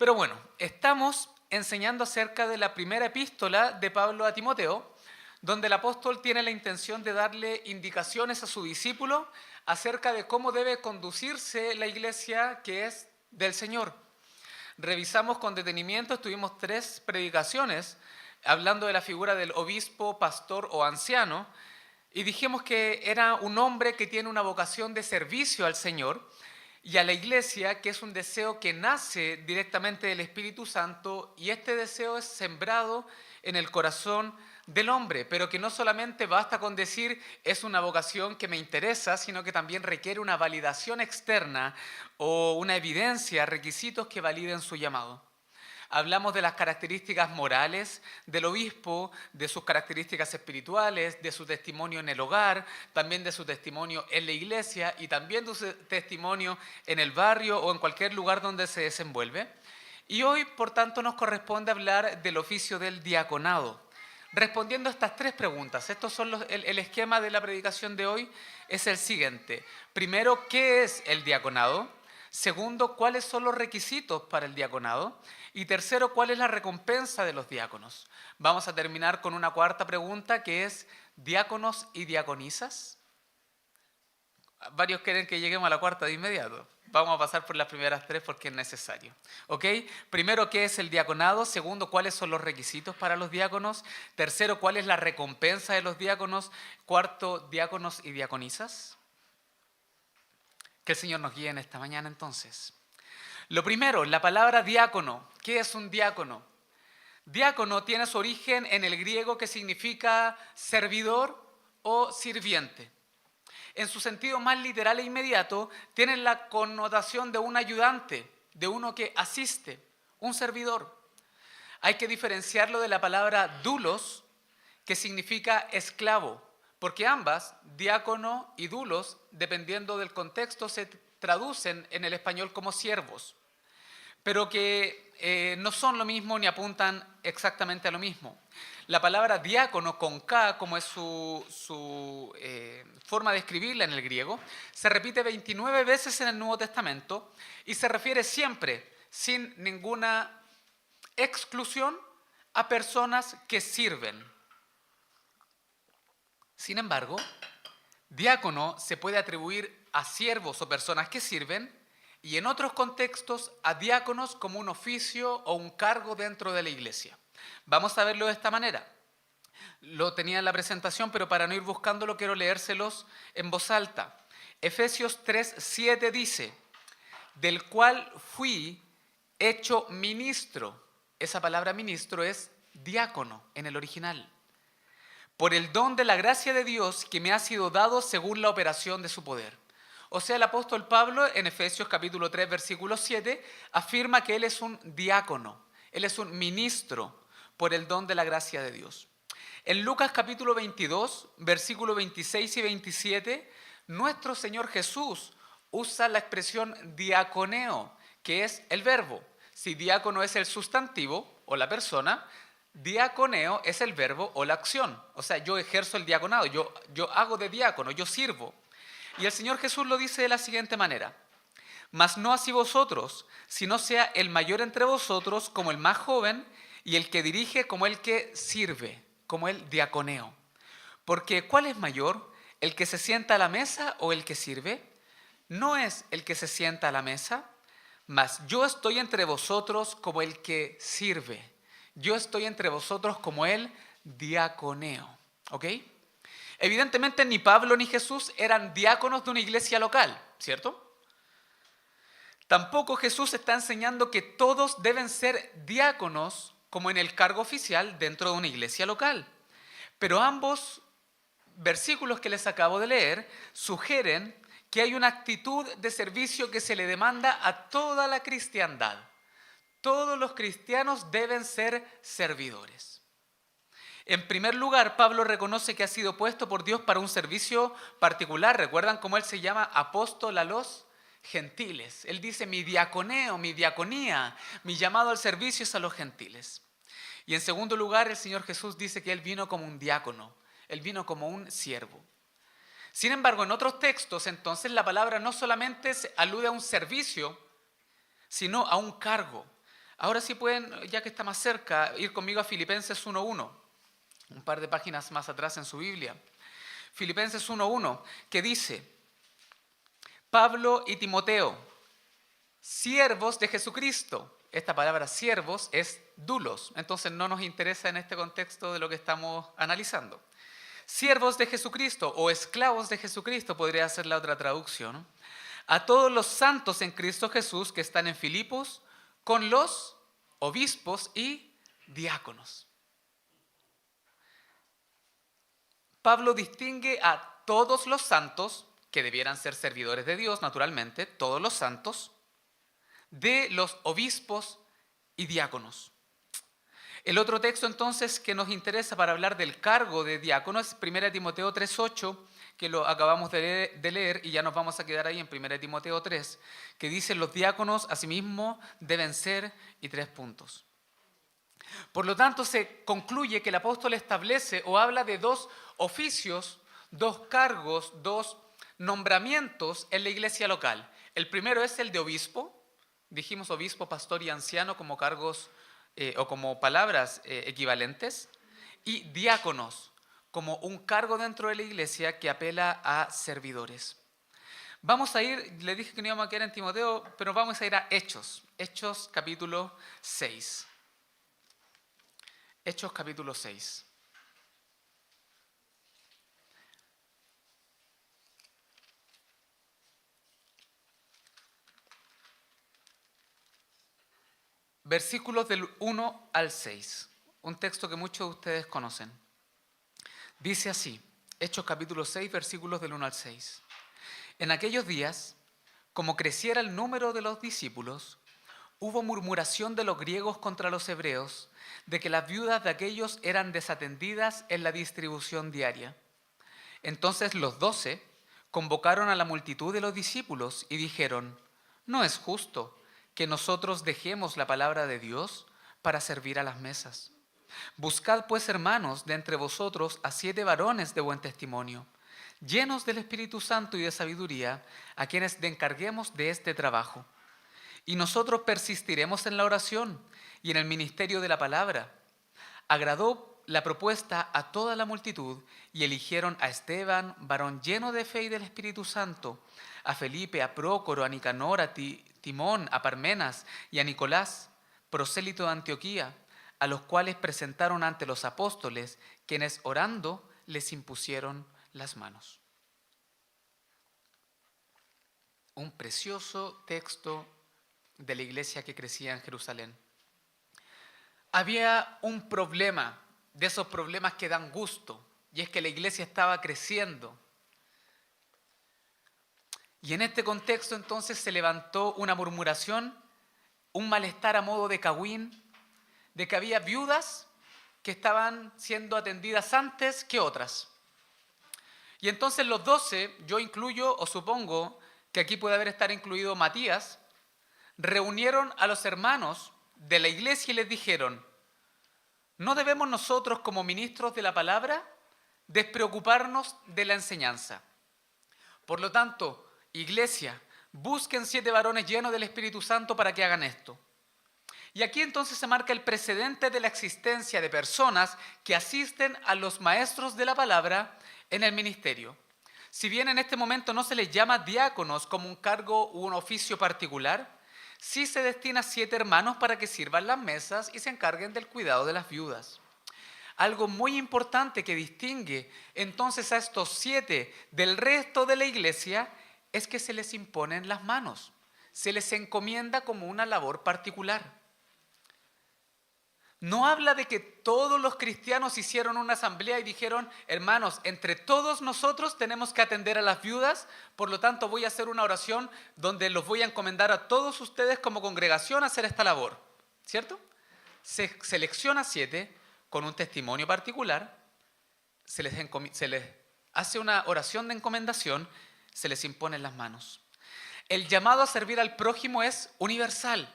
Pero bueno, estamos enseñando acerca de la primera epístola de Pablo a Timoteo, donde el apóstol tiene la intención de darle indicaciones a su discípulo acerca de cómo debe conducirse la iglesia que es del Señor. Revisamos con detenimiento, tuvimos 3 predicaciones hablando de la figura del obispo, pastor o anciano, y dijimos que era un hombre que tiene una vocación de servicio al Señor y a la iglesia, que es un deseo que nace directamente del Espíritu Santo, y este deseo es sembrado en el corazón del hombre, pero que no solamente basta con decir es una vocación que me interesa, sino que también requiere una validación externa o una evidencia, requisitos que validen su llamado. Hablamos de las características morales del obispo, de sus características espirituales, de su testimonio en el hogar, también de su testimonio en la iglesia y también de su testimonio en el barrio o en cualquier lugar donde se desenvuelve. Y hoy, por tanto, nos corresponde hablar del oficio del diaconado. Respondiendo a estas 3 preguntas, estos son el esquema de la predicación de hoy es el siguiente. Primero, ¿qué es el diaconado? Segundo, ¿cuáles son los requisitos para el diaconado? Y tercero, ¿cuál es la recompensa de los diáconos? Vamos a terminar con una 4ª pregunta que es, ¿diáconos y diaconisas? Varios quieren que lleguemos a la 4ª de inmediato. Vamos a pasar por las primeras 3 porque es necesario. ¿Ok? Primero, ¿qué es el diaconado? Segundo, ¿cuáles son los requisitos para los diáconos? Tercero, ¿cuál es la recompensa de los diáconos? Cuarto, ¿diáconos y diaconisas? Que el Señor nos guíe en esta mañana entonces. Lo primero, la palabra diácono. ¿Qué es un diácono? Diácono tiene su origen en el griego que significa servidor o sirviente. En su sentido más literal e inmediato, tiene la connotación de un ayudante, de uno que asiste, un servidor. Hay que diferenciarlo de la palabra doulos, que significa esclavo, porque ambas, diácono y doulos, dependiendo del contexto, se traducen en el español como siervos, pero que no son lo mismo ni apuntan exactamente a lo mismo. La palabra diácono con K, como es su forma de escribirla en el griego, se repite 29 veces en el Nuevo Testamento y se refiere siempre, sin ninguna exclusión, a personas que sirven. Sin embargo, diácono se puede atribuir a siervos o personas que sirven y en otros contextos a diáconos como un oficio o un cargo dentro de la iglesia. Vamos a verlo de esta manera. Lo tenía en la presentación, pero para no ir buscándolo quiero leérselos en voz alta. Efesios 3:7 dice, del cual fui hecho ministro. Esa palabra ministro es diácono en el original. Por el don de la gracia de Dios que me ha sido dado según la operación de su poder. O sea, el apóstol Pablo en Efesios capítulo 3, versículo 7, afirma que él es un diácono, él es un ministro por el don de la gracia de Dios. En Lucas capítulo 22, versículo 26 y 27, nuestro Señor Jesús usa la expresión diaconeo, que es el verbo. Si diácono es el sustantivo o la persona, diaconeo es el verbo o la acción. O sea, yo ejerzo el diaconado, yo hago de diácono, yo sirvo. Y el Señor Jesús lo dice de la siguiente manera. Mas no así vosotros, sino sea el mayor entre vosotros como el más joven y el que dirige como el que sirve, como el diaconeo. Porque ¿cuál es mayor? ¿El que se sienta a la mesa o el que sirve? No es el que se sienta a la mesa, mas yo estoy entre vosotros como el que sirve. Yo estoy entre vosotros como el diaconeo. ¿Ok? Evidentemente ni Pablo ni Jesús eran diáconos de una iglesia local, ¿cierto? Tampoco Jesús está enseñando que todos deben ser diáconos como en el cargo oficial dentro de una iglesia local. Pero ambos versículos que les acabo de leer sugieren que hay una actitud de servicio que se le demanda a toda la cristiandad. Todos los cristianos deben ser servidores. En primer lugar, Pablo reconoce que ha sido puesto por Dios para un servicio particular. ¿Recuerdan cómo él se llama apóstol a los gentiles? Él dice, mi diaconeo, mi diaconía, mi llamado al servicio es a los gentiles. Y en segundo lugar, el Señor Jesús dice que él vino como un diácono, él vino como un siervo. Sin embargo, en otros textos, entonces, la palabra no solamente alude a un servicio, sino a un cargo Ahora sí pueden, ya que está más cerca, ir conmigo a Filipenses 1:1, un par de páginas más atrás en su Biblia. Filipenses 1:1, que dice: Pablo y Timoteo, siervos de Jesucristo. Esta palabra siervos es doulos, entonces no nos interesa en este contexto de lo que estamos analizando. Siervos de Jesucristo o esclavos de Jesucristo podría ser la otra traducción. A todos los santos en Cristo Jesús que están en Filipos, con los obispos y diáconos. Pablo distingue a todos los santos, que debieran ser servidores de Dios, naturalmente, todos los santos, de los obispos y diáconos. El otro texto entonces que nos interesa para hablar del cargo de diácono es 1 Timoteo 3:8, que lo acabamos de leer y ya nos vamos a quedar ahí en 1 Timoteo 3, que dice: los diáconos asimismo deben ser, y 3 puntos. Por lo tanto, se concluye que el apóstol establece o habla de dos oficios, dos cargos, dos nombramientos en la iglesia local. El primero es el de obispo. Dijimos obispo, pastor y anciano como cargos o como palabras equivalentes. Y diáconos como un cargo dentro de la iglesia que apela a servidores. Vamos a ir, le dije que no íbamos a quedar en Timoteo, pero vamos a ir a Hechos. Hechos capítulo 6. Hechos capítulo 6. Versículos del 1 al 6. Un texto que muchos de ustedes conocen. Dice así, Hechos capítulo 6, versículos del 1 al 6. En aquellos días, como creciera el número de los discípulos, hubo murmuración de los griegos contra los hebreos, de que las viudas de aquellos eran desatendidas en la distribución diaria. Entonces los 12 convocaron a la multitud de los discípulos y dijeron: no es justo que nosotros dejemos la palabra de Dios para servir a las mesas. Buscad pues, hermanos, de entre vosotros a 7 varones de buen testimonio, llenos del Espíritu Santo y de sabiduría, a quienes encarguemos de este trabajo. Y nosotros persistiremos en la oración y en el ministerio de la palabra. Agradó la propuesta a toda la multitud y eligieron a Esteban, varón lleno de fe y del Espíritu Santo, a Felipe, a Prócoro, a Nicanor, a Timón, a Parmenas y a Nicolás, prosélito de Antioquía, a los cuales presentaron ante los apóstoles, quienes orando les impusieron las manos. Un precioso texto de la iglesia que crecía en Jerusalén. Había un problema, de esos problemas que dan gusto, y es que la iglesia estaba creciendo. Y en este contexto entonces se levantó una murmuración, un malestar a modo de cagüín, de que había viudas que estaban siendo atendidas antes que otras. Y entonces los 12, yo incluyo o supongo que aquí puede haber estar incluido Matías, reunieron a los hermanos de la iglesia y les dijeron: ¿no debemos nosotros como ministros de la palabra despreocuparnos de la enseñanza? Por lo tanto, iglesia, busquen 7 varones llenos del Espíritu Santo para que hagan esto. Y aquí entonces se marca el precedente de la existencia de personas que asisten a los maestros de la palabra en el ministerio. Si bien en este momento no se les llama diáconos como un cargo u un oficio particular, sí se destina a 7 hermanos para que sirvan las mesas y se encarguen del cuidado de las viudas. Algo muy importante que distingue entonces a estos 7 del resto de la iglesia es que se les imponen las manos, se les encomienda como una labor particular. No habla de que todos los cristianos hicieron una asamblea y dijeron: hermanos, entre todos nosotros tenemos que atender a las viudas, por lo tanto voy a hacer una oración donde los voy a encomendar a todos ustedes como congregación a hacer esta labor, ¿cierto? Se selecciona 7 con un testimonio particular, se les hace una oración de encomendación, se les imponen las manos. El llamado a servir al prójimo es universal.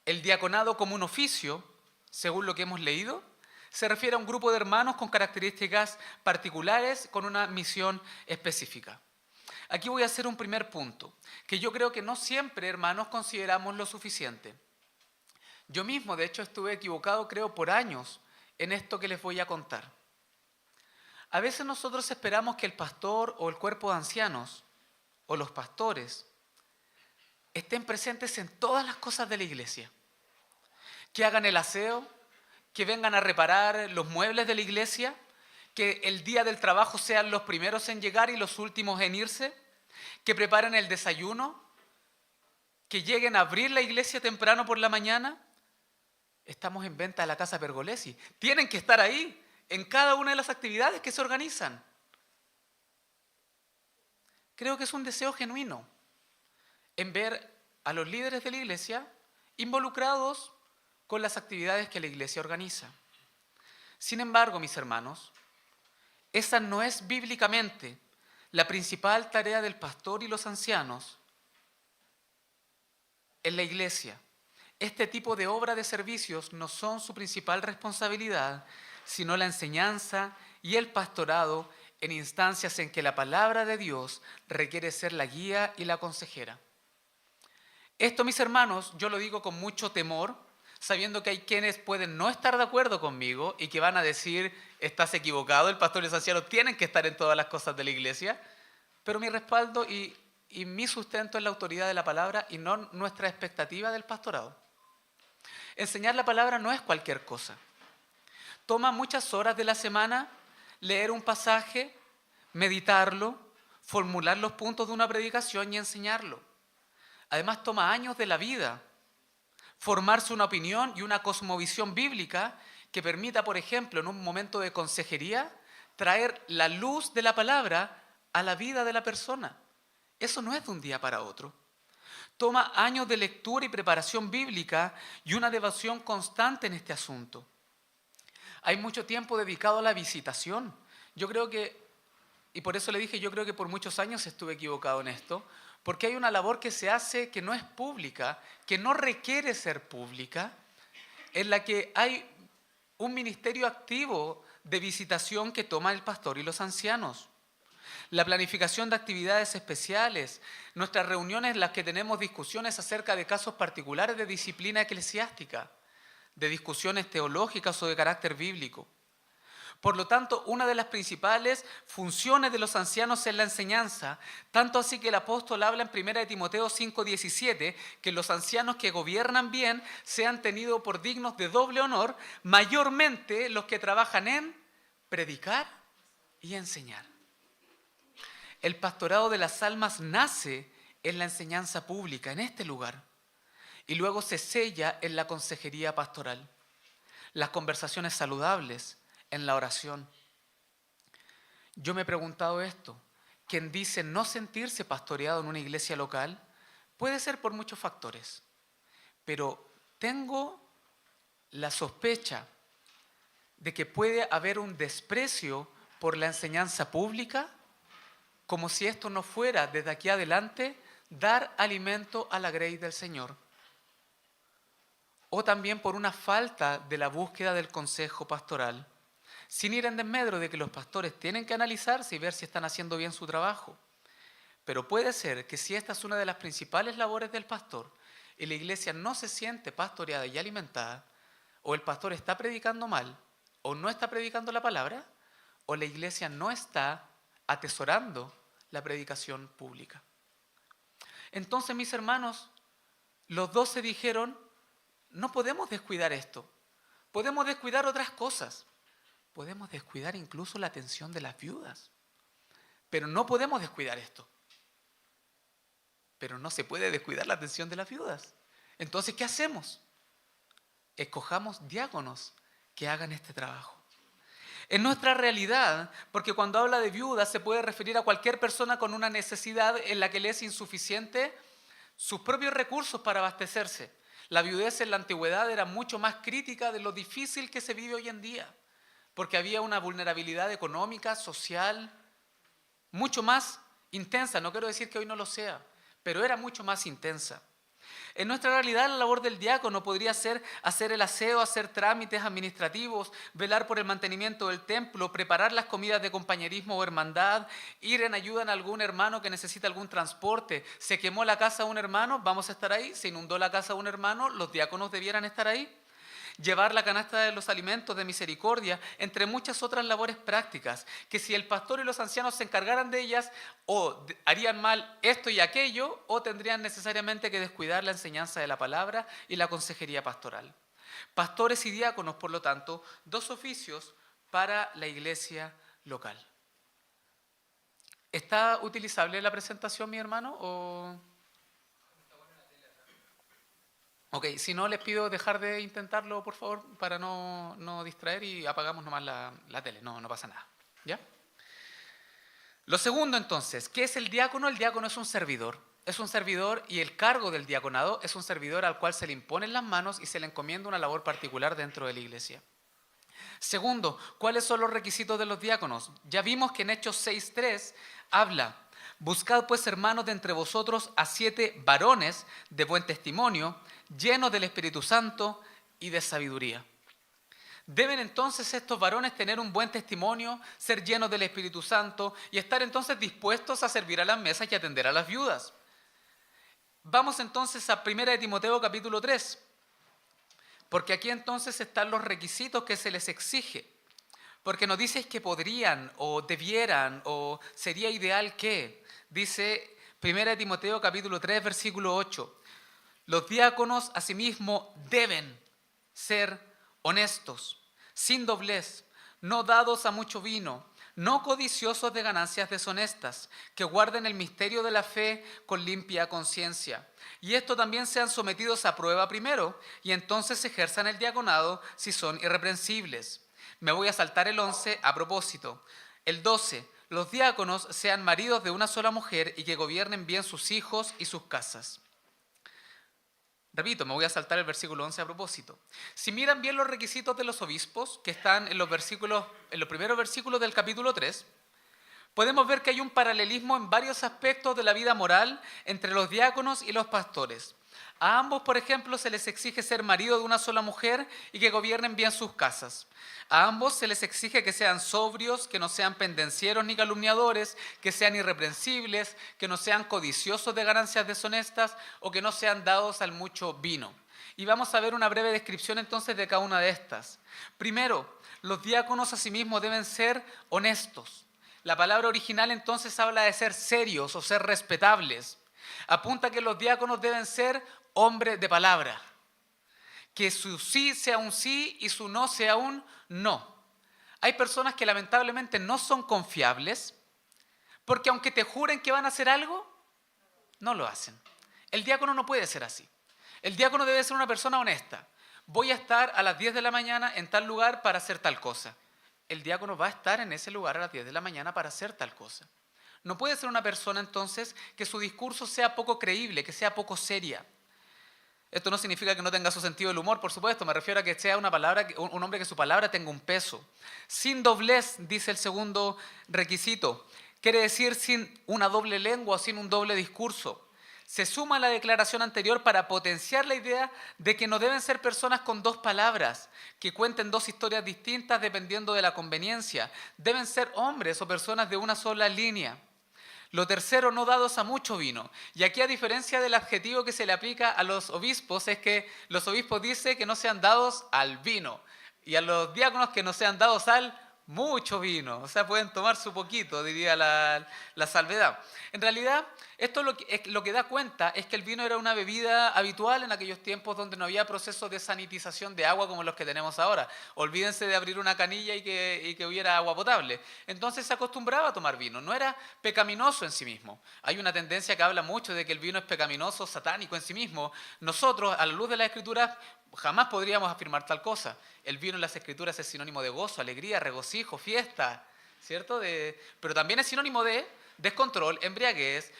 El diaconado como un oficio, según lo que hemos leído, se refiere a un grupo de hermanos con características particulares, con una misión específica. Aquí voy a hacer un primer punto, que yo creo que no siempre, hermanos, consideramos lo suficiente. Yo mismo, de hecho, estuve equivocado, creo, por años en esto que les voy a contar. A veces nosotros esperamos que el pastor o el cuerpo de ancianos o los pastores estén presentes en todas las cosas de la iglesia. Que hagan el aseo, que vengan a reparar los muebles de la iglesia, que el día del trabajo sean los primeros en llegar y los últimos en irse, que preparen el desayuno, que lleguen a abrir la iglesia temprano por la mañana. Estamos en venta de la Casa Pergolesi. Tienen que estar ahí en cada una de las actividades que se organizan. Creo que es un deseo genuino en ver a los líderes de la iglesia involucrados con las actividades que la iglesia organiza. Sin embargo, mis hermanos, esa no es bíblicamente la principal tarea del pastor y los ancianos en la iglesia. Este tipo de obra de servicios no son su principal responsabilidad, sino la enseñanza y el pastorado en instancias en que la palabra de Dios requiere ser la guía y la consejera. Esto, mis hermanos, yo lo digo con mucho temor, sabiendo que hay quienes pueden no estar de acuerdo conmigo y que van a decir, estás equivocado, el pastor y los ancianos tienen que estar en todas las cosas de la iglesia, pero mi respaldo y mi sustento es la autoridad de la palabra y no nuestra expectativa del pastorado. Enseñar la palabra no es cualquier cosa. Toma muchas horas de la semana leer un pasaje, meditarlo, formular los puntos de una predicación y enseñarlo. Además, toma años de la vida formarse una opinión y una cosmovisión bíblica que permita, por ejemplo, en un momento de consejería, traer la luz de la palabra a la vida de la persona. Eso no es de un día para otro. Toma años de lectura y preparación bíblica y una devoción constante en este asunto. Hay mucho tiempo dedicado a la visitación. Yo creo que, y por eso le dije, yo creo que por muchos años estuve equivocado en esto, porque hay una labor que se hace que no es pública, que no requiere ser pública, en la que hay un ministerio activo de visitación que toma el pastor y los ancianos. La planificación de actividades especiales, nuestras reuniones en las que tenemos discusiones acerca de casos particulares de disciplina eclesiástica, de discusiones teológicas o de carácter bíblico. Por lo tanto, una de las principales funciones de los ancianos es la enseñanza, tanto así que el apóstol habla en 1 Timoteo 5:17, que los ancianos que gobiernan bien sean tenidos por dignos de doble honor, mayormente los que trabajan en predicar y enseñar. El pastorado de las almas nace en la enseñanza pública, en este lugar, y luego se sella en la consejería pastoral. Las conversaciones saludables, en la oración. Yo me he preguntado esto. Quien dice no sentirse pastoreado en una iglesia local puede ser por muchos factores, pero tengo la sospecha de que puede haber un desprecio por la enseñanza pública, como si esto no fuera desde aquí adelante dar alimento a la grey del Señor. O también por una falta de la búsqueda del consejo pastoral, sin ir en desmedro de que los pastores tienen que analizarse y ver si están haciendo bien su trabajo. Pero puede ser que si esta es una de las principales labores del pastor y la iglesia no se siente pastoreada y alimentada, o el pastor está predicando mal, o no está predicando la palabra, o la iglesia no está atesorando la predicación pública. Entonces, mis hermanos, los 12 dijeron, no podemos descuidar esto, podemos descuidar otras cosas. Podemos descuidar incluso la atención de las viudas, pero no podemos descuidar esto. Pero no se puede descuidar la atención de las viudas. Entonces, ¿qué hacemos? Escojamos diáconos que hagan este trabajo. En nuestra realidad, porque cuando habla de viudas se puede referir a cualquier persona con una necesidad en la que le es insuficiente sus propios recursos para abastecerse. La viudez en la antigüedad era mucho más crítica de lo difícil que se vive hoy en día, porque había una vulnerabilidad económica, social, mucho más intensa. No quiero decir que hoy no lo sea, pero era mucho más intensa. En nuestra realidad, la labor del diácono podría ser hacer el aseo, hacer trámites administrativos, velar por el mantenimiento del templo, preparar las comidas de compañerismo o hermandad, ir en ayuda a algún hermano que necesita algún transporte. ¿Se quemó la casa de un hermano? ¿Vamos a estar ahí? ¿Se inundó la casa de un hermano? ¿Los diáconos debieran estar ahí? Llevar la canasta de los alimentos de misericordia, entre muchas otras labores prácticas, que si el pastor y los ancianos se encargaran de ellas, o harían mal esto y aquello, o tendrían necesariamente que descuidar la enseñanza de la palabra y la consejería pastoral. Pastores y diáconos, por lo tanto, dos oficios para la iglesia local. ¿Está utilizable la presentación, mi hermano? Ok, si no, les pido dejar de intentarlo, por favor, para no distraer, y apagamos nomás la tele, no pasa nada. ¿Ya? Lo segundo, entonces, ¿qué es el diácono? El diácono es un servidor. Es un servidor, y el cargo del diaconado es un servidor al cual se le imponen las manos y se le encomienda una labor particular dentro de la iglesia. Segundo, ¿cuáles son los requisitos de los diáconos? Ya vimos que en Hechos 6:3 habla: buscad pues, hermanos, de entre vosotros a 7 varones de buen testimonio, llenos del Espíritu Santo y de sabiduría. Deben entonces estos varones tener un buen testimonio, ser llenos del Espíritu Santo y estar entonces dispuestos a servir a las mesas y atender a las viudas. Vamos entonces a 1 Timoteo capítulo 3, porque aquí entonces están los requisitos que se les exige. Porque no dice que podrían o debieran o sería ideal que. Dice 1 Timoteo capítulo 3 versículo 8. Los diáconos asimismo deben ser honestos, sin doblez, no dados a mucho vino, no codiciosos de ganancias deshonestas, que guarden el misterio de la fe con limpia conciencia. Y esto también sean sometidos a prueba primero, y entonces ejerzan el diaconado si son irreprensibles. Me voy a saltar el 11 a propósito. El 12, los diáconos sean maridos de una sola mujer y que gobiernen bien sus hijos y sus casas. Repito, me voy a saltar el versículo 11 a propósito. Si miran bien los requisitos de los obispos, que están en los primeros versículos del capítulo 3, podemos ver que hay un paralelismo en varios aspectos de la vida moral entre los diáconos y los pastores. A ambos, por ejemplo, se les exige ser marido de una sola mujer y que gobiernen bien sus casas. A ambos se les exige que sean sobrios, que no sean pendencieros ni calumniadores, que sean irreprensibles, que no sean codiciosos de ganancias deshonestas o que no sean dados al mucho vino. Y vamos a ver una breve descripción entonces de cada una de estas. Primero, los diáconos asimismo deben ser honestos. La palabra original entonces habla de ser serios o ser respetables. Apunta que los diáconos deben ser hombres de palabra. Que su sí sea un sí y su no sea un no. Hay personas que lamentablemente no son confiables porque aunque te juren que van a hacer algo, no lo hacen. El diácono no puede ser así. El diácono debe ser una persona honesta. Voy a estar a las 10 de la mañana en tal lugar para hacer tal cosa. El diácono va a estar en ese lugar a las 10 de la mañana para hacer tal cosa. No puede ser una persona entonces que su discurso sea poco creíble, que sea poco seria. Esto no significa que no tenga su sentido del humor, por supuesto, me refiero a que sea un hombre que su palabra tenga un peso. Sin doblez, dice el segundo requisito, quiere decir sin una doble lengua o sin un doble discurso. Se suma a la declaración anterior para potenciar la idea de que no deben ser personas con dos palabras, que cuenten dos historias distintas dependiendo de la conveniencia. Deben ser hombres o personas de una sola línea. Lo tercero, no dados a mucho vino. Y aquí, a diferencia del adjetivo que se le aplica a los obispos, es que los obispos dicen que no sean dados al vino. Y a los diáconos que no sean dados al mucho vino. O sea, pueden tomar su poquito, diría la salvedad. En realidad, esto lo que da cuenta es que el vino era una bebida habitual en aquellos tiempos donde no había procesos de sanitización de agua como los que tenemos ahora. Olvídense de abrir una canilla y que hubiera agua potable. Entonces se acostumbraba a tomar vino, no era pecaminoso en sí mismo. Hay una tendencia que habla mucho de que el vino es pecaminoso, satánico en sí mismo. Nosotros, a la luz de las Escrituras, jamás podríamos afirmar tal cosa. El vino en las Escrituras es sinónimo de gozo, alegría, regocijo, fiesta, ¿cierto? Pero también es sinónimo de descontrol, embriaguez,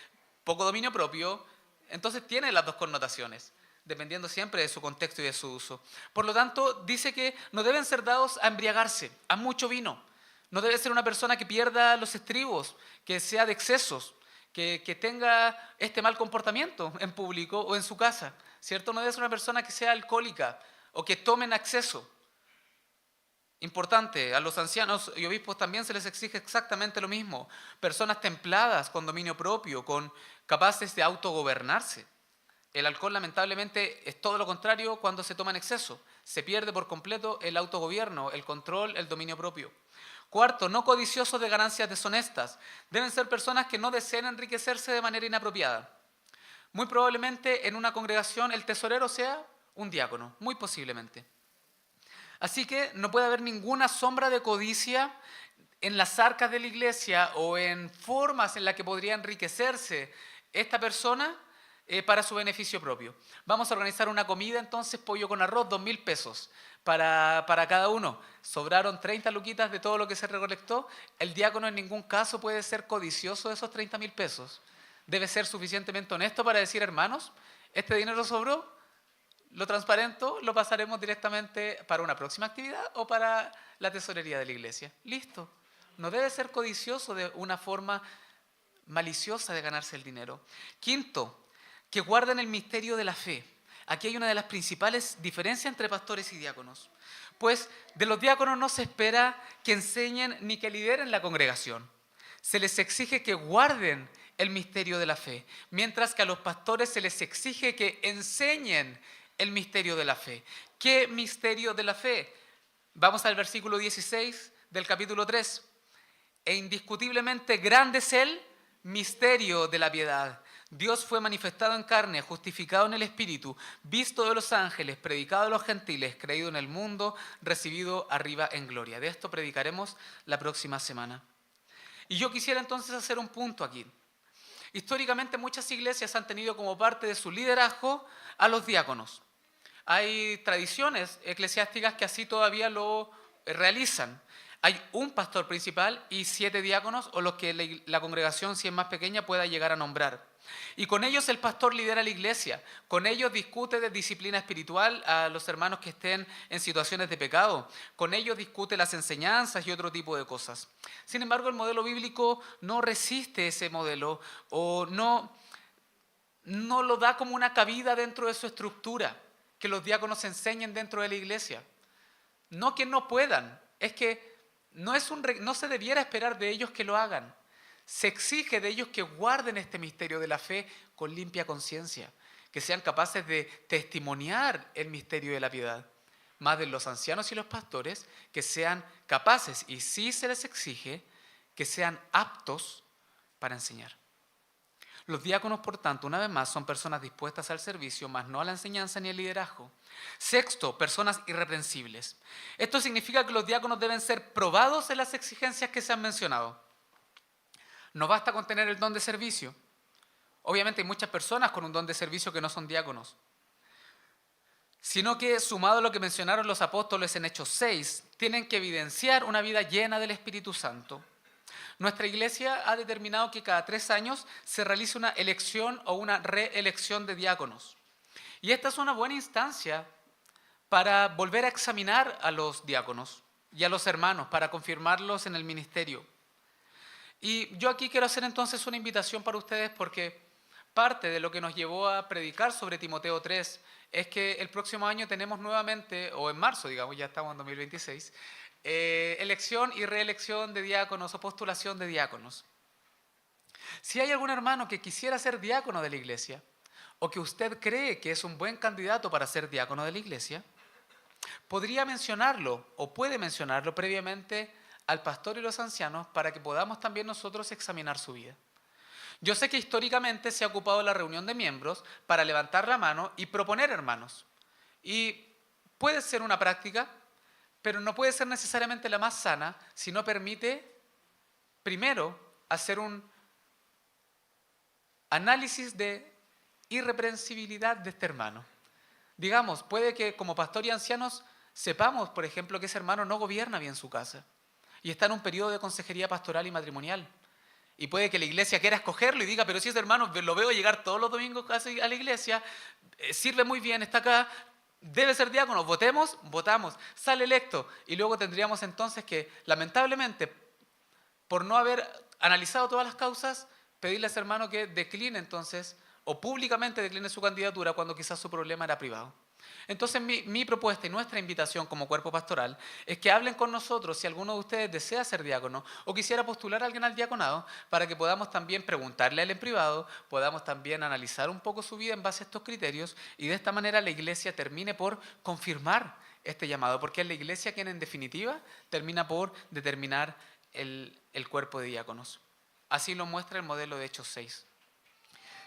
poco dominio propio. Entonces tiene las dos connotaciones, dependiendo siempre de su contexto y de su uso. Por lo tanto, dice que no deben ser dados a embriagarse, a mucho vino. No debe ser una persona que pierda los estribos, que sea de excesos, que tenga este mal comportamiento en público o en su casa, ¿cierto? No debe ser una persona que sea alcohólica o que tome en exceso. Importante, a los ancianos y obispos también se les exige exactamente lo mismo. Personas templadas, con dominio propio, capaces de autogobernarse. El alcohol, lamentablemente, es todo lo contrario cuando se toma en exceso. Se pierde por completo el autogobierno, el control, el dominio propio. Cuarto, no codiciosos de ganancias deshonestas. Deben ser personas que no deseen enriquecerse de manera inapropiada. Muy probablemente en una congregación el tesorero sea un diácono, muy posiblemente. Así que no puede haber ninguna sombra de codicia en las arcas de la iglesia o en formas en las que podría enriquecerse esta persona para su beneficio propio. Vamos a organizar una comida entonces, pollo con arroz, 2.000 pesos para cada uno. Sobraron 30 luquitas de todo lo que se recolectó. El diácono en ningún caso puede ser codicioso de esos 30.000 pesos. Debe ser suficientemente honesto para decir, hermanos, este dinero sobró, lo transparento, lo pasaremos directamente para una próxima actividad o para la tesorería de la iglesia. Listo. No debe ser codicioso de una forma maliciosa de ganarse el dinero. Quinto, que guarden el misterio de la fe. Aquí hay una de las principales diferencias entre pastores y diáconos. Pues de los diáconos no se espera que enseñen ni que lideren la congregación. Se les exige que guarden el misterio de la fe, mientras que a los pastores se les exige que enseñen el misterio de la fe. ¿Qué misterio de la fe? Vamos al versículo 16 del capítulo 3. E indiscutiblemente grande es el misterio de la piedad. Dios fue manifestado en carne, justificado en el Espíritu, visto de los ángeles, predicado de los gentiles, creído en el mundo, recibido arriba en gloria. De esto predicaremos la próxima semana. Y yo quisiera entonces hacer un punto aquí. Históricamente muchas iglesias han tenido como parte de su liderazgo a los diáconos. Hay tradiciones eclesiásticas que así todavía lo realizan. Hay un pastor principal y 7 diáconos o los que la congregación, si es más pequeña, pueda llegar a nombrar. Y con ellos el pastor lidera la iglesia. Con ellos discute de disciplina espiritual a los hermanos que estén en situaciones de pecado. Con ellos discute las enseñanzas y otro tipo de cosas. Sin embargo, el modelo bíblico no resiste ese modelo o no lo da como una cabida dentro de su estructura, que los diáconos enseñen dentro de la iglesia. No que no puedan, es que no se debiera esperar de ellos que lo hagan. Se exige de ellos que guarden este misterio de la fe con limpia conciencia, que sean capaces de testimoniar el misterio de la piedad. Más de los ancianos y los pastores, que sean capaces, y sí se les exige, que sean aptos para enseñar. Los diáconos, por tanto, una vez más, son personas dispuestas al servicio, mas no a la enseñanza ni al liderazgo. Sexto, personas irreprensibles. Esto significa que los diáconos deben ser probados en las exigencias que se han mencionado. No basta con tener el don de servicio. Obviamente hay muchas personas con un don de servicio que no son diáconos. Sino que, sumado a lo que mencionaron los apóstoles en Hechos 6, tienen que evidenciar una vida llena del Espíritu Santo. Nuestra iglesia ha determinado que cada 3 años se realice una elección o una reelección de diáconos. Y esta es una buena instancia para volver a examinar a los diáconos y a los hermanos, para confirmarlos en el ministerio. Y yo aquí quiero hacer entonces una invitación para ustedes porque parte de lo que nos llevó a predicar sobre Timoteo 3 es que el próximo año tenemos nuevamente, o en marzo digamos, ya estamos en 2026, elección y reelección de diáconos o postulación de diáconos. Si hay algún hermano que quisiera ser diácono de la iglesia o que usted cree que es un buen candidato para ser diácono de la iglesia, podría mencionarlo o puede mencionarlo previamente al pastor y los ancianos para que podamos también nosotros examinar su vida. Yo sé que históricamente se ha ocupado la reunión de miembros para levantar la mano y proponer hermanos. Y puede ser una práctica, pero no puede ser necesariamente la más sana si no permite, primero, hacer un análisis de irreprensibilidad de este hermano. Digamos, puede que como pastor y ancianos sepamos, por ejemplo, que ese hermano no gobierna bien su casa y está en un periodo de consejería pastoral y matrimonial. Y puede que la iglesia quiera escogerlo y diga, pero si ese hermano lo veo llegar todos los domingos casi a la iglesia, sirve muy bien, está acá, debe ser diácono, votemos, votamos, sale electo. Y luego tendríamos entonces que, lamentablemente, por no haber analizado todas las causas, pedirle a ese hermano que decline entonces, o públicamente decline su candidatura cuando quizás su problema era privado. Entonces mi propuesta y nuestra invitación como cuerpo pastoral es que hablen con nosotros si alguno de ustedes desea ser diácono o quisiera postular a alguien al diaconado para que podamos también preguntarle a él en privado, podamos también analizar un poco su vida en base a estos criterios y de esta manera la iglesia termine por confirmar este llamado, porque es la iglesia quien en definitiva termina por determinar el cuerpo de diáconos. Así lo muestra el modelo de Hechos 6.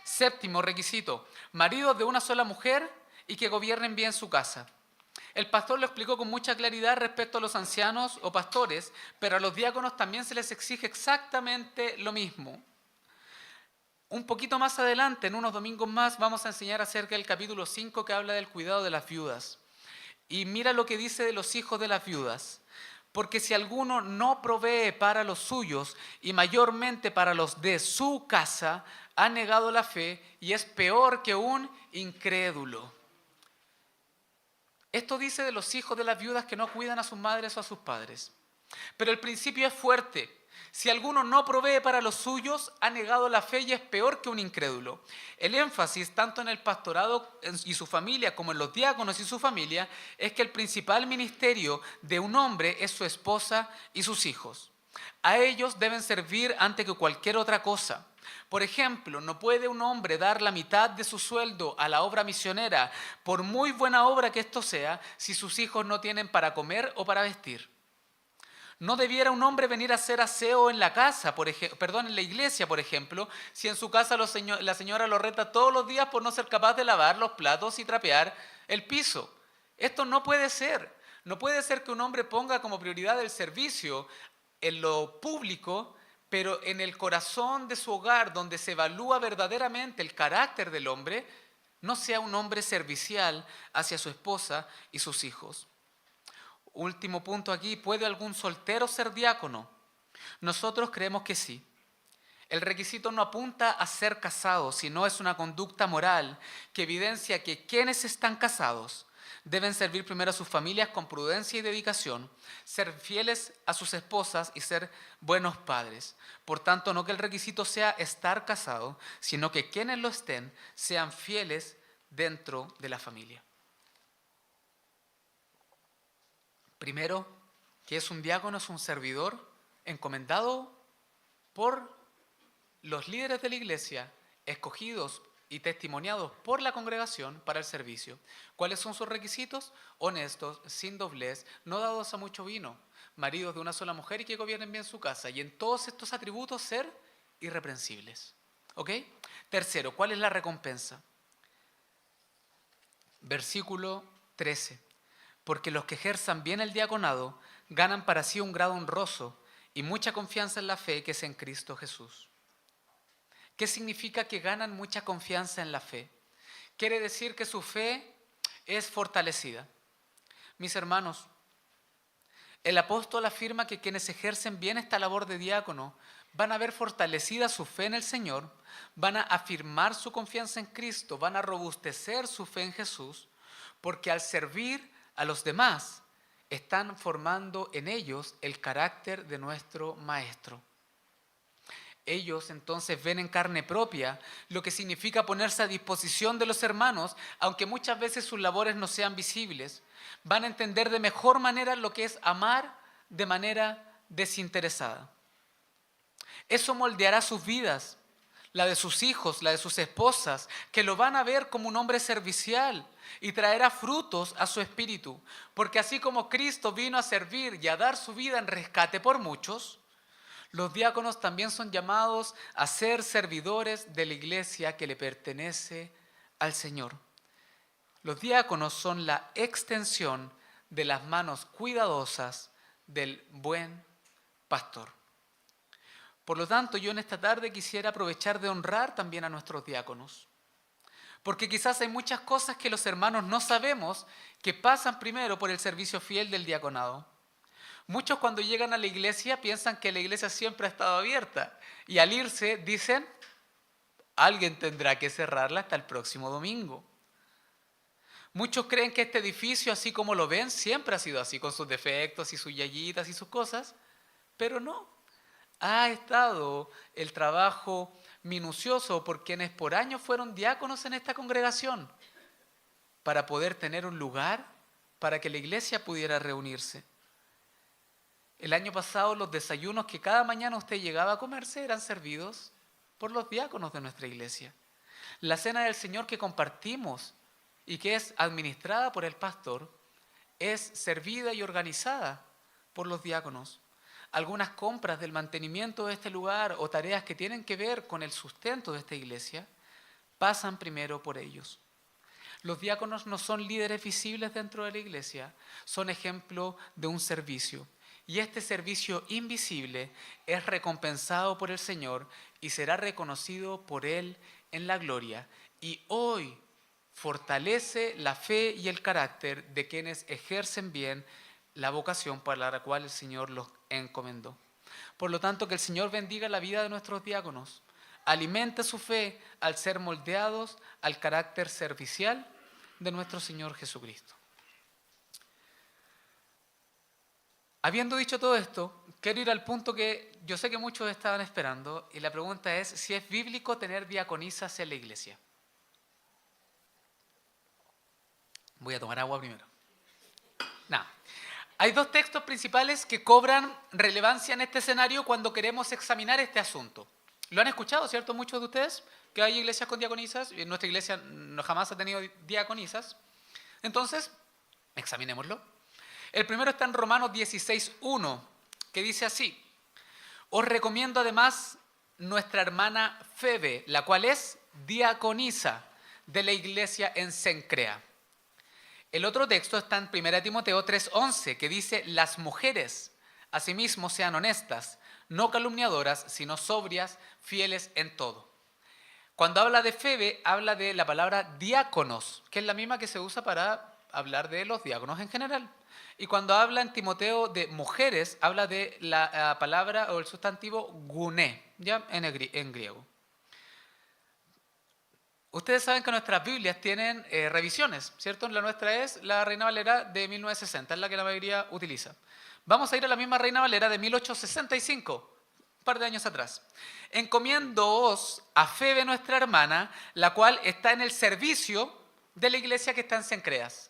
Séptimo requisito, maridos de una sola mujer y que gobiernen bien su casa. El pastor lo explicó con mucha claridad respecto a los ancianos o pastores, pero a los diáconos también se les exige exactamente lo mismo. Un poquito más adelante, en unos domingos más, vamos a enseñar acerca del capítulo 5 que habla del cuidado de las viudas. Y mira lo que dice de los hijos de las viudas. Porque si alguno no provee para los suyos y mayormente para los de su casa, ha negado la fe y es peor que un incrédulo. Esto dice de los hijos de las viudas que no cuidan a sus madres o a sus padres. Pero el principio es fuerte. Si alguno no provee para los suyos, ha negado la fe y es peor que un incrédulo. El énfasis, tanto en el pastorado y su familia como en los diáconos y su familia, es que el principal ministerio de un hombre es su esposa y sus hijos. A ellos deben servir antes que cualquier otra cosa. Por ejemplo, no puede un hombre dar la mitad de su sueldo a la obra misionera, por muy buena obra que esto sea, si sus hijos no tienen para comer o para vestir. No debiera un hombre venir a hacer aseo en la casa, en la iglesia, por ejemplo, si en su casa la señora lo reta todos los días por no ser capaz de lavar los platos y trapear el piso. Esto no puede ser. No puede ser que un hombre ponga como prioridad el servicio en lo público, pero en el corazón de su hogar, donde se evalúa verdaderamente el carácter del hombre, no sea un hombre servicial hacia su esposa y sus hijos. Último punto aquí, ¿puede algún soltero ser diácono? Nosotros creemos que sí. El requisito no apunta a ser casado, sino es una conducta moral que evidencia que quienes están casados deben servir primero a sus familias con prudencia y dedicación, ser fieles a sus esposas y ser buenos padres. Por tanto, no que el requisito sea estar casado, sino que quienes lo estén sean fieles dentro de la familia. Primero, que es un diácono, es un servidor encomendado por los líderes de la iglesia, escogidos y testimoniados por la congregación para el servicio. ¿Cuáles son sus requisitos? Honestos, sin doblez, no dados a mucho vino, maridos de una sola mujer y que gobiernen bien su casa. Y en todos estos atributos ser irreprensibles. ¿Ok? Tercero, ¿cuál es la recompensa? Versículo 13. Porque los que ejerzan bien el diaconado ganan para sí un grado honroso y mucha confianza en la fe que es en Cristo Jesús. ¿Qué significa que ganan mucha confianza en la fe? Quiere decir que su fe es fortalecida. Mis hermanos, el apóstol afirma que quienes ejercen bien esta labor de diácono van a ver fortalecida su fe en el Señor, van a afirmar su confianza en Cristo, van a robustecer su fe en Jesús, porque al servir a los demás están formando en ellos el carácter de nuestro Maestro. Ellos entonces ven en carne propia lo que significa ponerse a disposición de los hermanos, aunque muchas veces sus labores no sean visibles. Van a entender de mejor manera lo que es amar de manera desinteresada. Eso moldeará sus vidas, la de sus hijos, la de sus esposas, que lo van a ver como un hombre servicial y traerá frutos a su espíritu. Porque así como Cristo vino a servir y a dar su vida en rescate por muchos, los diáconos también son llamados a ser servidores de la iglesia que le pertenece al Señor. Los diáconos son la extensión de las manos cuidadosas del buen pastor. Por lo tanto, yo en esta tarde quisiera aprovechar de honrar también a nuestros diáconos. Porque quizás hay muchas cosas que los hermanos no sabemos que pasan primero por el servicio fiel del diaconado. Muchos cuando llegan a la iglesia piensan que la iglesia siempre ha estado abierta y al irse dicen, alguien tendrá que cerrarla hasta el próximo domingo. Muchos creen que este edificio, así como lo ven, siempre ha sido así, con sus defectos y sus yayitas y sus cosas, pero no. Ha estado el trabajo minucioso por quienes por años fueron diáconos en esta congregación, para poder tener un lugar para que la iglesia pudiera reunirse. El año pasado los desayunos que cada mañana usted llegaba a comerse eran servidos por los diáconos de nuestra iglesia. La cena del Señor que compartimos y que es administrada por el pastor es servida y organizada por los diáconos. Algunas compras del mantenimiento de este lugar o tareas que tienen que ver con el sustento de esta iglesia pasan primero por ellos. Los diáconos no son líderes visibles dentro de la iglesia, son ejemplo de un servicio. Y este servicio invisible es recompensado por el Señor y será reconocido por Él en la gloria. Y hoy fortalece la fe y el carácter de quienes ejercen bien la vocación para la cual el Señor los encomendó. Por lo tanto, que el Señor bendiga la vida de nuestros diáconos, alimente su fe al ser moldeados al carácter servicial de nuestro Señor Jesucristo. Habiendo dicho todo esto, quiero ir al punto que yo sé que muchos estaban esperando, y la pregunta es si es bíblico tener diaconisas en la iglesia. Voy a tomar agua primero. No. Hay dos textos principales que cobran relevancia en este escenario cuando queremos examinar este asunto. ¿Lo han escuchado, cierto, muchos de ustedes? Que hay iglesias con diaconisas, y en nuestra iglesia no jamás ha tenido diaconisas. Entonces, examinémoslo. El primero está en Romanos 16:1, que dice así: os recomiendo además nuestra hermana Febe, la cual es diaconisa de la iglesia en Cencrea. El otro texto está en 1 Timoteo 3:11, que dice: las mujeres, asimismo, sean honestas, no calumniadoras, sino sobrias, fieles en todo. Cuando habla de Febe, habla de la palabra diáconos, que es la misma que se usa para hablar de los diáconos en general. Y cuando habla en Timoteo de mujeres, habla de la palabra o el sustantivo guné, ya en griego. Ustedes saben que nuestras Biblias tienen revisiones, ¿cierto? La nuestra es la Reina Valera de 1960, es la que la mayoría utiliza. Vamos a ir a la misma Reina Valera de 1865, un par de años atrás. Encomiéndoos a Febe, nuestra hermana, la cual está en el servicio de la iglesia que está en Cencreas.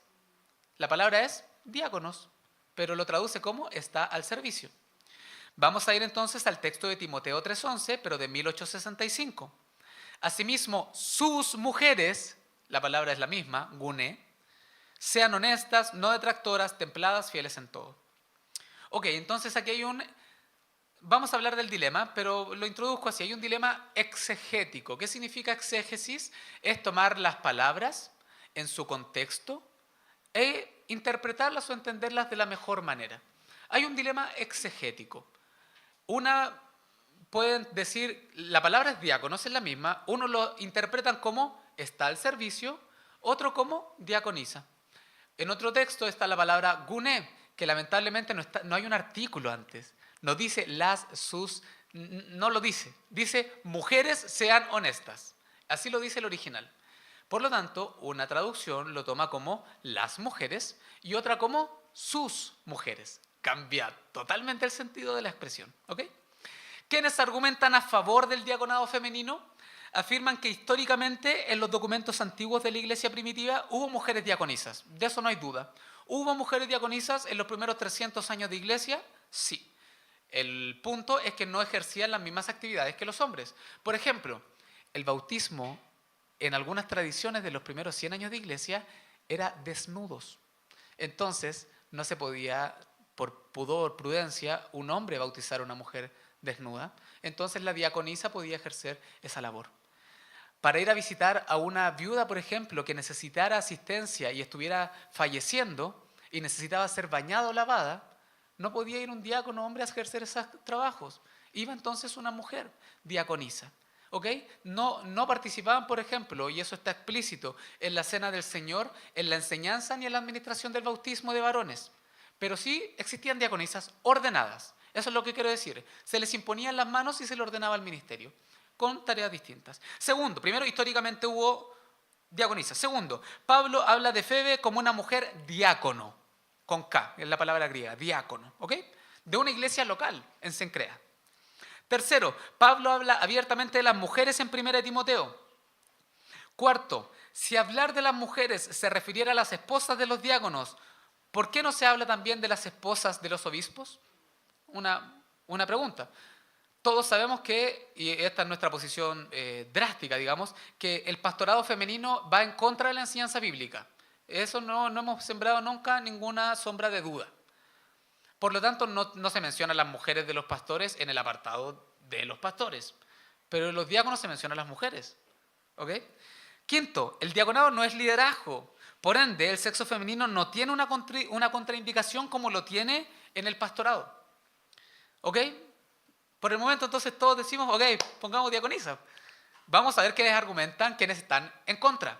La palabra es diáconos, pero lo traduce como está al servicio. Vamos a ir entonces al texto de Timoteo 3:11, pero de 1865. Asimismo, sus mujeres, la palabra es la misma, guné, sean honestas, no detractoras, templadas, fieles en todo. Ok, entonces aquí hay vamos a hablar del dilema, pero lo introduzco así. Hay un dilema exegético. ¿Qué significa exégesis? Es tomar las palabras en su contexto e interpretarlas o entenderlas de la mejor manera. Hay un dilema exegético. Pueden decir, la palabra es diáconos, es la misma, uno lo interpretan como está al servicio, otro como diaconisa. En otro texto está la palabra guné, que lamentablemente no hay un artículo antes. No dice las, sus, no lo dice. Dice mujeres sean honestas. Así lo dice el original. Por lo tanto, una traducción lo toma como las mujeres y otra como sus mujeres. Cambia totalmente el sentido de la expresión. ¿Ok? Quienes argumentan a favor del diaconado femenino afirman que históricamente en los documentos antiguos de la iglesia primitiva hubo mujeres diaconisas. De eso no hay duda. ¿Hubo mujeres diaconisas en los primeros 300 años de iglesia? Sí. El punto es que no ejercían las mismas actividades que los hombres. Por ejemplo, el bautismo en algunas tradiciones de los primeros 100 años de iglesia era desnudos. Entonces, no se podía, por pudor, prudencia, un hombre bautizar a una mujer desnuda. Entonces la diaconisa podía ejercer esa labor. Para ir a visitar a una viuda, por ejemplo, que necesitara asistencia y estuviera falleciendo y necesitaba ser bañada o lavada, no podía ir un diácono hombre a ejercer esos trabajos. Iba entonces una mujer diaconisa. ¿Ok? No participaban, por ejemplo, y eso está explícito, en la cena del Señor, en la enseñanza ni en la administración del bautismo de varones. Pero sí existían diaconisas ordenadas. Eso es lo que quiero decir. Se les imponían las manos y se le ordenaba al ministerio, con tareas distintas. Segundo, primero, históricamente hubo diaconisas. Segundo, Pablo habla de Febe como una mujer diácono, con K, es la palabra griega, diácono, ¿ok? De una iglesia local en Cencrea. Tercero, Pablo habla abiertamente de las mujeres en 1 Timoteo. Cuarto, si hablar de las mujeres se refiriera a las esposas de los diáconos, ¿por qué no se habla también de las esposas de los obispos? Una pregunta. Todos sabemos que, y esta es nuestra posición drástica, digamos, que el pastorado femenino va en contra de la enseñanza bíblica. Eso no hemos sembrado nunca ninguna sombra de duda. Por lo tanto, no se mencionan las mujeres de los pastores en el apartado de los pastores, pero en los diáconos se mencionan las mujeres. ¿Ok? Quinto, el diaconado no es liderazgo. Por ende, el sexo femenino no tiene una contraindicación como lo tiene en el pastorado. ¿Ok? Por el momento entonces todos decimos, ok, pongamos diaconisa. Vamos a ver quiénes argumentan, quiénes están en contra.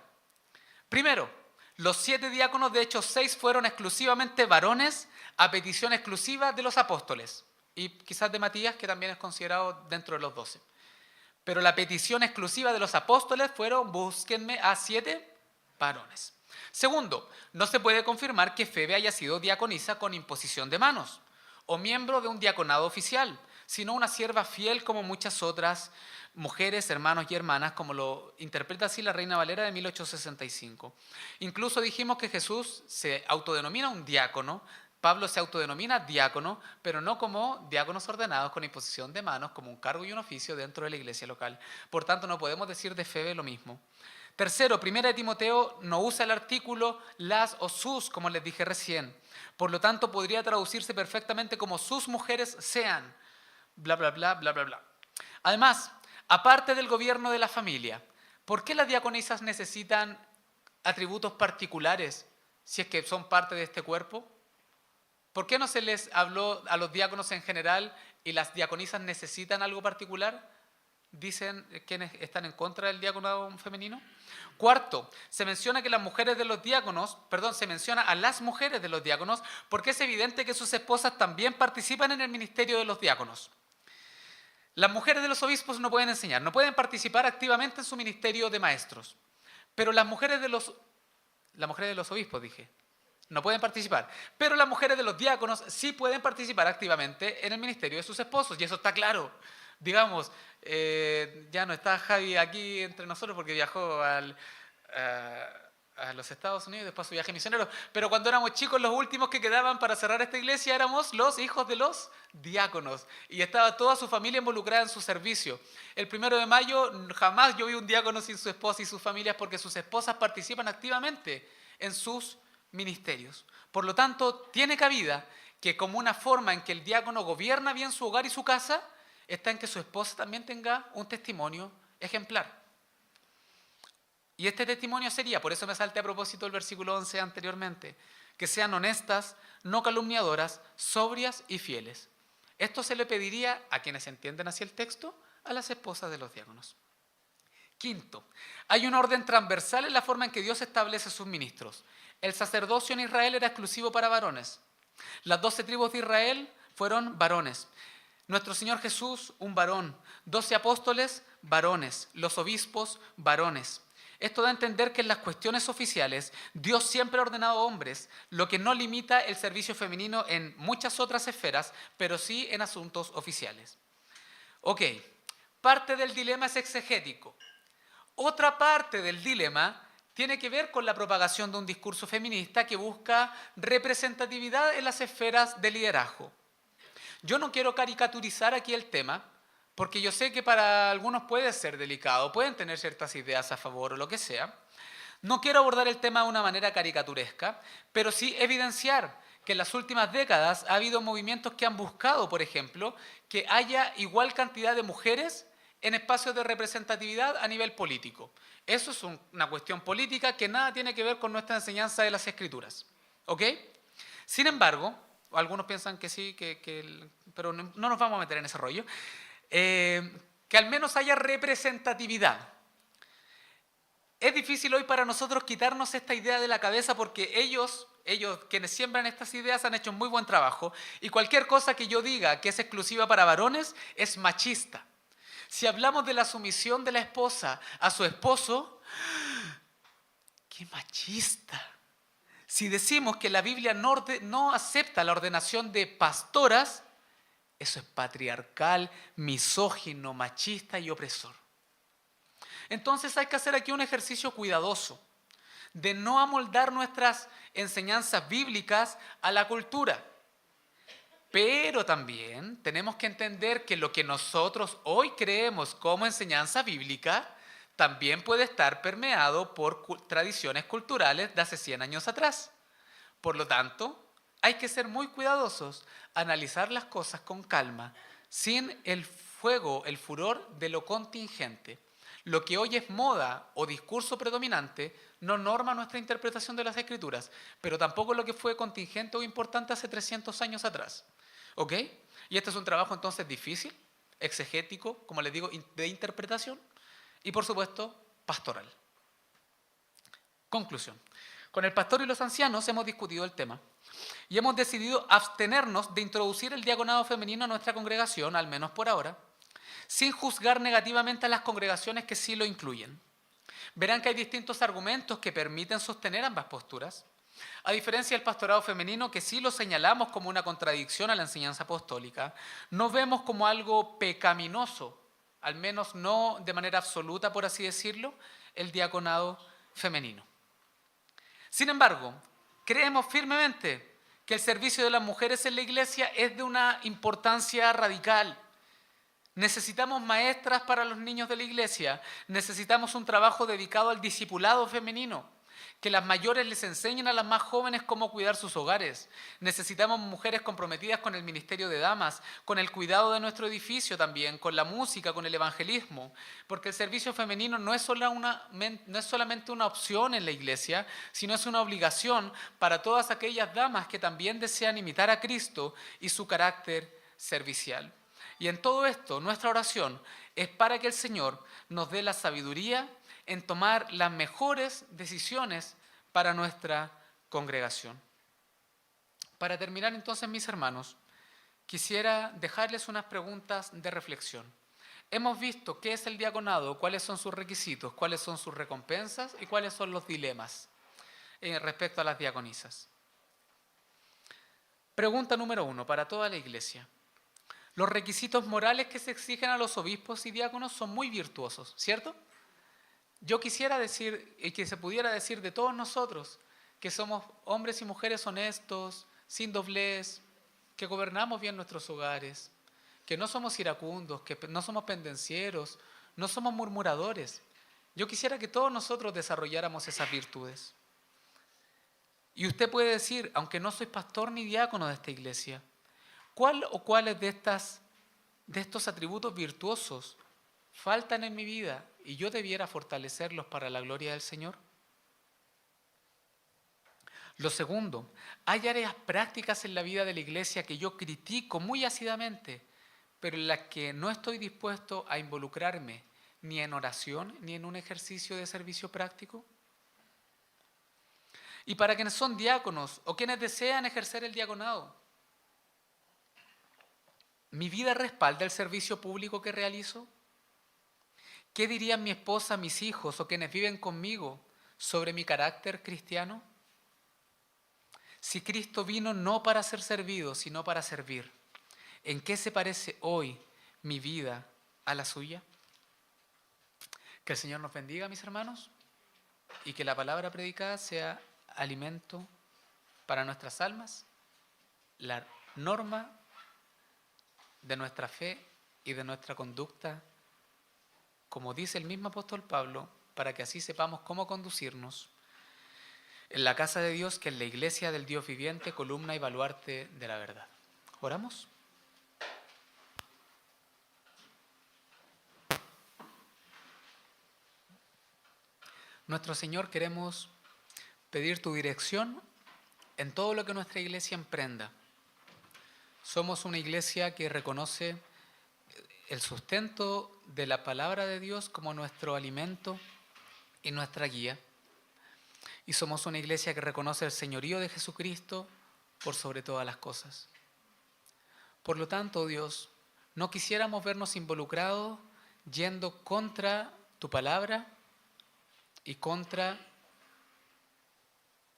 Primero, los 7 diáconos, de hecho 6 fueron exclusivamente varones a petición exclusiva de los apóstoles. Y quizás de Matías, que también es considerado dentro de los 12. Pero la petición exclusiva de los apóstoles fueron, búsquenme a 7 varones. Segundo, no se puede confirmar que Febe haya sido diaconisa con imposición de manos o miembro de un diaconado oficial, sino una sierva fiel como muchas otras mujeres, hermanos y hermanas, como lo interpreta así la Reina Valera de 1865. Incluso dijimos que Jesús se autodenomina un diácono, Pablo se autodenomina diácono, pero no como diáconos ordenados con imposición de manos, como un cargo y un oficio dentro de la iglesia local. Por tanto, no podemos decir de Febe lo mismo. Tercero, 1 Timoteo no usa el artículo las o sus, como les dije recién. Por lo tanto, podría traducirse perfectamente como sus mujeres sean, bla, bla, bla, bla, bla, bla. Además, aparte del gobierno de la familia, ¿por qué las diaconisas necesitan atributos particulares si es que son parte de este cuerpo? ¿Por qué no se les habló a los diáconos en general y las diaconisas necesitan algo particular? Dicen quienes están en contra del diaconado femenino. Cuarto, se menciona que las mujeres de los diáconos, se menciona a las mujeres de los diáconos porque es evidente que sus esposas también participan en el ministerio de los diáconos. Las mujeres de los obispos no pueden enseñar, no pueden participar activamente en su ministerio de maestros, pero las mujeres de los obispos, dije, no pueden participar, pero las mujeres de los diáconos sí pueden participar activamente en el ministerio de sus esposos, y eso está claro. Digamos, ya no está Javi aquí entre nosotros porque viajó a los Estados Unidos después de su viaje misionero, pero cuando éramos chicos los últimos que quedaban para cerrar esta iglesia éramos los hijos de los diáconos y estaba toda su familia involucrada en su servicio. El 1 de mayo jamás yo vi un diácono sin su esposa y sus familias porque sus esposas participan activamente en sus ministerios. Por lo tanto, tiene cabida que como una forma en que el diácono gobierna bien su hogar y su casa, está en que su esposa también tenga un testimonio ejemplar. Y este testimonio sería, por eso me salté a propósito del versículo 11 anteriormente, que sean honestas, no calumniadoras, sobrias y fieles. Esto se le pediría a quienes entienden así el texto, a las esposas de los diáconos. Quinto, hay un orden transversal en la forma en que Dios establece sus ministros. El sacerdocio en Israel era exclusivo para varones. Las 12 tribus de Israel fueron varones. Nuestro Señor Jesús, un varón. 12 apóstoles, varones. Los obispos, varones. Esto da a entender que en las cuestiones oficiales Dios siempre ha ordenado hombres, lo que no limita el servicio femenino en muchas otras esferas, pero sí en asuntos oficiales. Ok, parte del dilema es exegético. Otra parte del dilema tiene que ver con la propagación de un discurso feminista que busca representatividad en las esferas de liderazgo. Yo no quiero caricaturizar aquí el tema, porque yo sé que para algunos puede ser delicado, pueden tener ciertas ideas a favor o lo que sea. No quiero abordar el tema de una manera caricaturesca, pero sí evidenciar que en las últimas décadas ha habido movimientos que han buscado, por ejemplo, que haya igual cantidad de mujeres en espacios de representatividad a nivel político. Eso es una cuestión política que nada tiene que ver con nuestra enseñanza de las Escrituras. ¿Ok? Sin embargo, algunos piensan que sí, pero no nos vamos a meter en ese rollo, que al menos haya representatividad. Es difícil hoy para nosotros quitarnos esta idea de la cabeza porque ellos quienes siembran estas ideas han hecho muy buen trabajo y cualquier cosa que yo diga que es exclusiva para varones es machista. Si hablamos de la sumisión de la esposa a su esposo, ¡qué machista! Si decimos que la Biblia no acepta la ordenación de pastoras, Eso es patriarcal, misógino, machista y opresor. Entonces hay que hacer aquí un ejercicio cuidadoso de no amoldar nuestras enseñanzas bíblicas a la cultura. Pero también tenemos que entender que lo que nosotros hoy creemos como enseñanza bíblica también puede estar permeado por tradiciones culturales de hace 100 años atrás. Por lo tanto, hay que ser muy cuidadosos, analizar las cosas con calma, sin el fuego, el furor de lo contingente. Lo que hoy es moda o discurso predominante no norma nuestra interpretación de las Escrituras, pero tampoco lo que fue contingente o importante hace 300 años atrás. ¿Ok? Y este es un trabajo entonces difícil, exegético, como les digo, de interpretación y por supuesto pastoral. Conclusión. Con el pastor y los ancianos hemos discutido el tema y hemos decidido abstenernos de introducir el diaconado femenino a nuestra congregación, al menos por ahora, sin juzgar negativamente a las congregaciones que sí lo incluyen. Verán que hay distintos argumentos que permiten sostener ambas posturas. A diferencia del pastorado femenino, que sí lo señalamos como una contradicción a la enseñanza apostólica, no vemos como algo pecaminoso, al menos no de manera absoluta, por así decirlo, el diaconado femenino. Sin embargo, creemos firmemente que el servicio de las mujeres en la iglesia es de una importancia radical. Necesitamos maestras para los niños de la iglesia, necesitamos un trabajo dedicado al discipulado femenino, que las mayores les enseñen a las más jóvenes cómo cuidar sus hogares. Necesitamos mujeres comprometidas con el ministerio de damas, con el cuidado de nuestro edificio también, con la música, con el evangelismo, porque el servicio femenino no es solamente una opción en la iglesia, sino es una obligación para todas aquellas damas que también desean imitar a Cristo y su carácter servicial. Y en todo esto, nuestra oración es para que el Señor nos dé la sabiduría en tomar las mejores decisiones para nuestra congregación. Para terminar entonces, mis hermanos, quisiera dejarles unas preguntas de reflexión. Hemos visto qué es el diaconado, cuáles son sus requisitos, cuáles son sus recompensas y cuáles son los dilemas respecto a las diaconisas. Pregunta número 1 para toda la iglesia. Los requisitos morales que se exigen a los obispos y diáconos son muy virtuosos, ¿cierto? Yo quisiera decir, y que se pudiera decir de todos nosotros, que somos hombres y mujeres honestos, sin doblez, que gobernamos bien nuestros hogares, que no somos iracundos, que no somos pendencieros, no somos murmuradores. Yo quisiera que todos nosotros desarrolláramos esas virtudes. Y usted puede decir, aunque no soy pastor ni diácono de esta iglesia, ¿cuál o cuáles de estos atributos virtuosos faltan en mi vida y yo debiera fortalecerlos para la gloria del Señor? Lo segundo, hay áreas prácticas en la vida de la iglesia que yo critico muy ácidamente, pero en las que no estoy dispuesto a involucrarme ni en oración ni en un ejercicio de servicio práctico. Y para quienes son diáconos o quienes desean ejercer el diaconado, ¿mi vida respalda el servicio público que realizo? ¿Qué dirían mi esposa, mis hijos o quienes viven conmigo sobre mi carácter cristiano? Si Cristo vino no para ser servido, sino para servir, ¿en qué se parece hoy mi vida a la suya? Que el Señor nos bendiga, mis hermanos, y que la palabra predicada sea alimento para nuestras almas, la norma de nuestra fe y de nuestra conducta, como dice el mismo apóstol Pablo, para que así sepamos cómo conducirnos en la casa de Dios, que es la iglesia del Dios viviente, columna y baluarte de la verdad. ¿Oramos? Nuestro Señor, queremos pedir tu dirección en todo lo que nuestra iglesia emprenda. Somos una iglesia que reconoce el sustento de la palabra de Dios como nuestro alimento y nuestra guía. Y somos una iglesia que reconoce el señorío de Jesucristo por sobre todas las cosas. Por lo tanto, Dios, no quisiéramos vernos involucrados yendo contra tu palabra y contra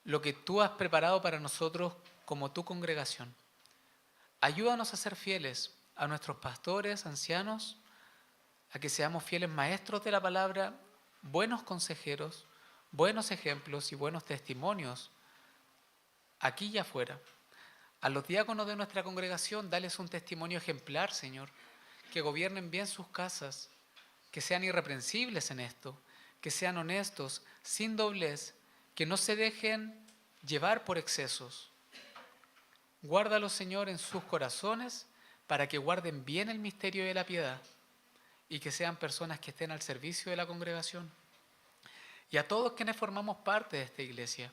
lo que tú has preparado para nosotros como tu congregación. Ayúdanos a ser fieles a nuestros pastores, ancianos, a que seamos fieles maestros de la palabra, buenos consejeros, buenos ejemplos y buenos testimonios aquí y afuera. A los diáconos de nuestra congregación, dales un testimonio ejemplar, Señor, que gobiernen bien sus casas, que sean irreprensibles en esto, que sean honestos, sin doblez, que no se dejen llevar por excesos. Guárdalos, Señor, en sus corazones para que guarden bien el misterio de la piedad y que sean personas que estén al servicio de la congregación. Y a todos quienes formamos parte de esta iglesia,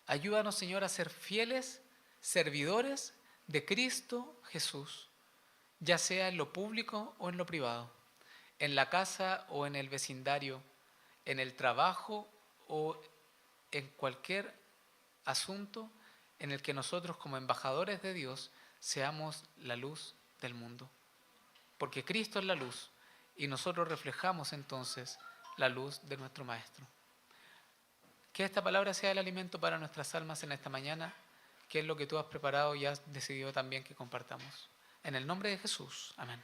ayúdanos, Señor, a ser fieles servidores de Cristo Jesús, ya sea en lo público o en lo privado, en la casa o en el vecindario, en el trabajo o en cualquier asunto en el que nosotros como embajadores de Dios seamos la luz del mundo. Porque Cristo es la luz y nosotros reflejamos entonces la luz de nuestro Maestro. Que esta palabra sea el alimento para nuestras almas en esta mañana, que es lo que tú has preparado y has decidido también que compartamos. En el nombre de Jesús. Amén.